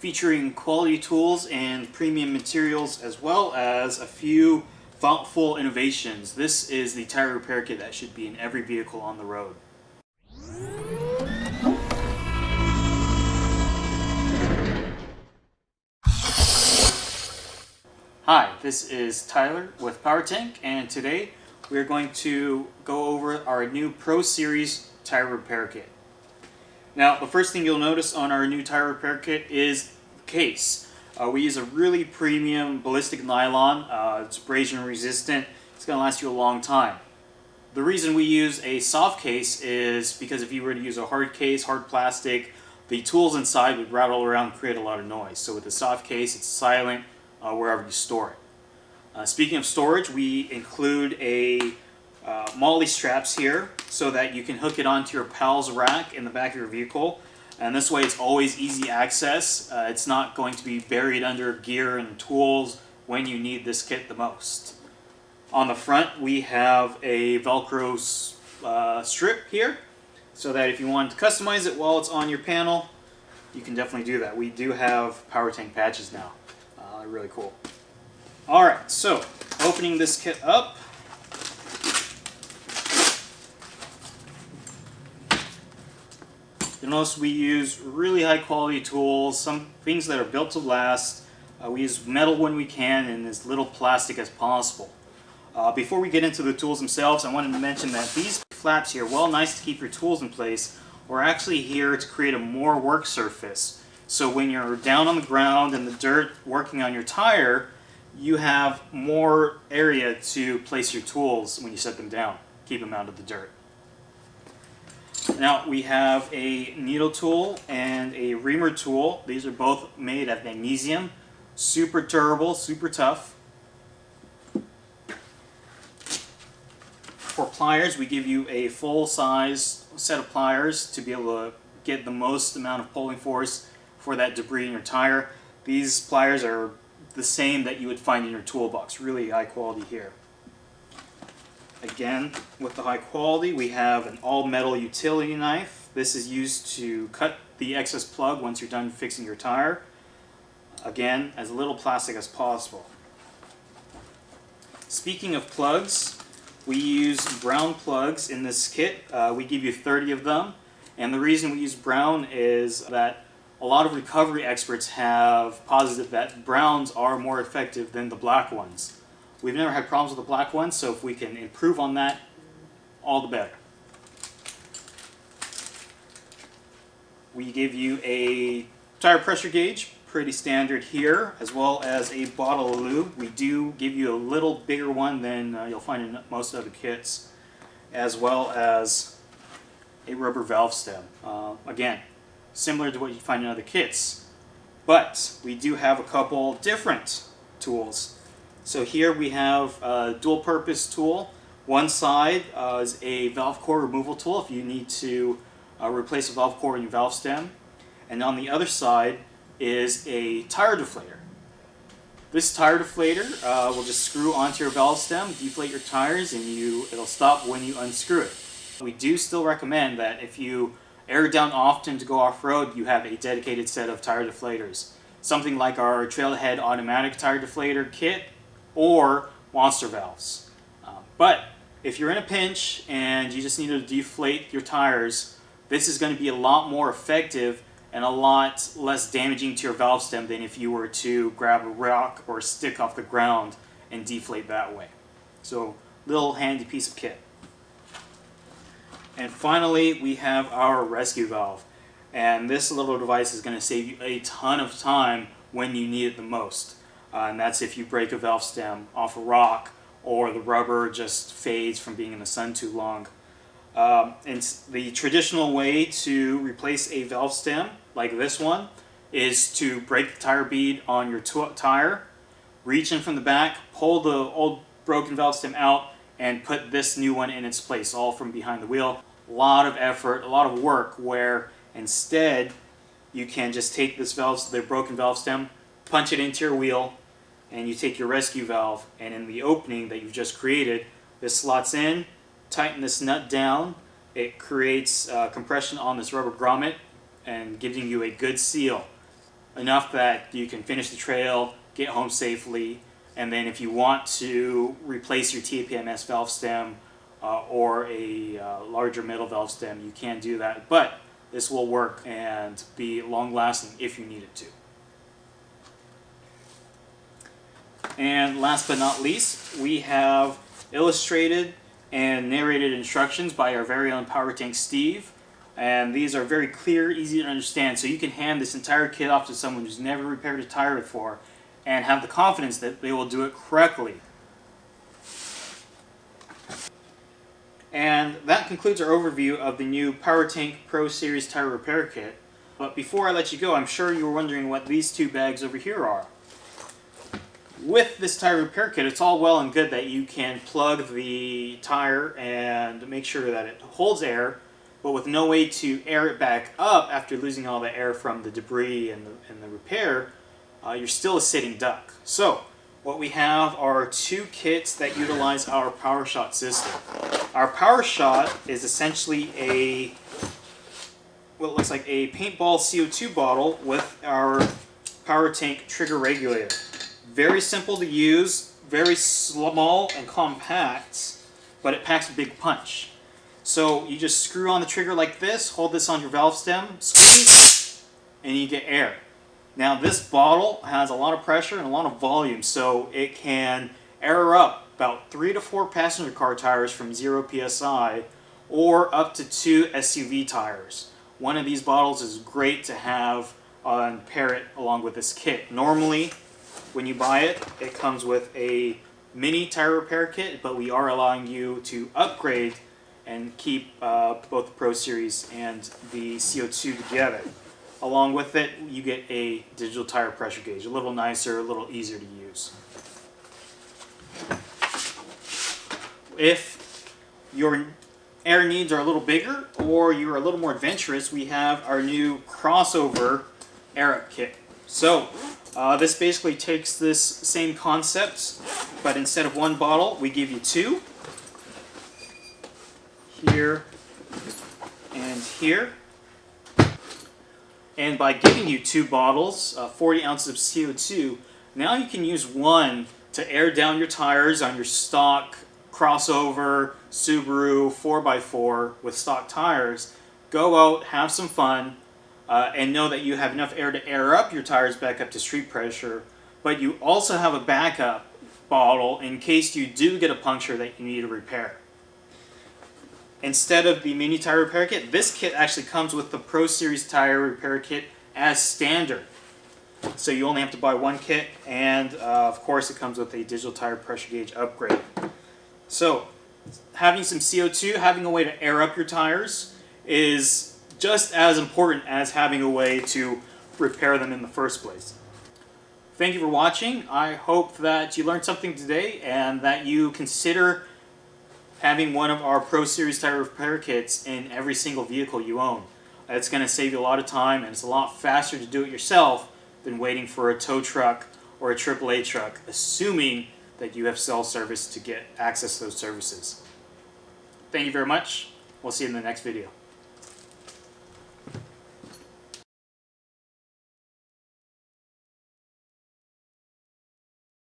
featuring quality tools and premium materials, as well as a few thoughtful innovations. This is the tire repair kit that should be in every vehicle on the road. Hi, this is Tyler with Power Tank, and today we're going to go over our new Pro Series tire repair kit. Now, the first thing you'll notice on our new tire repair kit is the case. We use a really premium ballistic nylon. It's abrasion resistant. It's going to last you a long time. The reason we use a soft case is because if you were to use a hard case, hard plastic, the tools inside would rattle around and create a lot of noise. So with a soft case, it's silent wherever you store it. Speaking of storage, we include a MOLLE straps here so that you can hook it onto your PALS rack in the back of your vehicle, and this way it's always easy access. It's not going to be buried under gear and tools when you need this kit the most. On the front we have a Velcro strip here so that if you want to customize it while it's on your panel, you can definitely do that. We do have Power Tank patches now. Really cool. Alright, so opening this kit up, you'll notice we use really high quality tools, some things that are built to last. We use metal when we can and as little plastic as possible. Before we get into the tools themselves, I wanted to mention that these flaps here, while nice to keep your tools in place, are actually here to create a more work surface. So when you're down on the ground in the dirt working on your tire, you have more area to place your tools when you set them down. Keep them out of the dirt. Now we have a needle tool and a reamer tool. These are both made of magnesium. Super durable, super tough. For pliers, we give you a full-size set of pliers to be able to get the most amount of pulling force for that debris in your tire. These pliers are the same that you would find in your toolbox. Really high quality here. Again, with the high quality, we have an all-metal utility knife. This is used to cut the excess plug once you're done fixing your tire. Again, as little plastic as possible. Speaking of plugs, we use brown plugs in this kit. We give you 30 of them, and the reason we use brown is that a lot of recovery experts have posited that browns are more effective than the black ones. We've never had problems with the black ones, so if we can improve on that, all the better. We give you a tire pressure gauge, pretty standard here, as well as a bottle of lube. We do give you a little bigger one than you'll find in most other kits, as well as a rubber valve stem. Again, similar to what you find in other kits, but we do have a couple different tools. So here we have a dual purpose tool. One side is a valve core removal tool if you need to replace a valve core in your valve stem, and on the other side is a tire deflator. This tire deflator will just screw onto your valve stem, deflate your tires, and it'll stop when you unscrew it. We do still recommend that if you air down often to go off-road, you have a dedicated set of tire deflators. Something like our Trailhead automatic tire deflator kit or monster valves. But if you're in a pinch and you just need to deflate your tires, this is going to be a lot more effective and a lot less damaging to your valve stem than if you were to grab a rock or a stick off the ground and deflate that way. So, little handy piece of kit. And finally, we have our rescue valve. And this little device is going to save you a ton of time when you need it the most. And that's if you break a valve stem off a rock or the rubber just fades from being in the sun too long. And the traditional way to replace a valve stem, like this one, is to break the tire bead on your tire, reach in from the back, pull the old broken valve stem out, and put this new one in its place, all from behind the wheel. A lot of effort, a lot of work, where instead you can just take this the broken valve stem, punch it into your wheel, and you take your rescue valve, and in the opening that you've just created, this slots in, tighten this nut down, it creates compression on this rubber grommet and giving you a good seal. enough that you can finish the trail, get home safely, and then if you want to replace your TPMS valve stem or a larger metal valve stem, you can do that. But this will work and be long-lasting if you need it to. And last but not least, we have illustrated and narrated instructions by our very own Power Tank Steve. And these are very clear, easy to understand, so you can hand this entire kit off to someone who's never repaired a tire before and have the confidence that they will do it correctly. And that concludes our overview of the new Power Tank Pro Series Tire Repair Kit. But before I let you go, I'm sure you were wondering what these two bags over here are. With this tire repair kit, it's all well and good that you can plug the tire and make sure that it holds air, but with no way to air it back up after losing all the air from the debris and the repair, you're still a sitting duck. So, what we have are two kits that utilize our PowerShot system. Our PowerShot is essentially what looks like a paintball CO2 bottle with our Power Tank trigger regulator. Very simple to use, very small and compact, but it packs a big punch. So you just screw on the trigger like this, hold this on your valve stem, squeeze, and you get air. Now this bottle has a lot of pressure and a lot of volume, so it can air up about 3 to 4 passenger car tires from 0 psi or up to 2 SUV tires. One of these bottles is great to have and pair it along with this kit. Normally, when you buy it, it comes with a mini tire repair kit, but we are allowing you to upgrade and keep both the Pro Series and the CO2 together. Along with it, you get a digital tire pressure gauge, a little nicer, a little easier to use. If your air needs are a little bigger or you're a little more adventurous, we have our new crossover air up kit. So this basically takes this same concept, but instead of one bottle, we give you two. Here and here. And by giving you two bottles, 40 ounces of CO2, now you can use one to air down your tires on your stock crossover Subaru 4x4 with stock tires. Go out, have some fun, and know that you have enough air to air up your tires back up to street pressure, but you also have a backup bottle in case you do get a puncture that you need to repair. Instead of the mini tire repair kit, this kit actually comes with the Pro Series tire repair kit as standard. So you only have to buy one kit, and of course it comes with a digital tire pressure gauge upgrade. So having some CO2, having a way to air up your tires is just as important as having a way to repair them in the first place. Thank you for watching. I hope that you learned something today and that you consider having one of our Pro Series tire repair kits in every single vehicle you own. It's going to save you a lot of time, and it's a lot faster to do it yourself than waiting for a tow truck or a AAA truck, assuming that you have cell service to get access to those services. Thank you very much. We'll see you in the next video.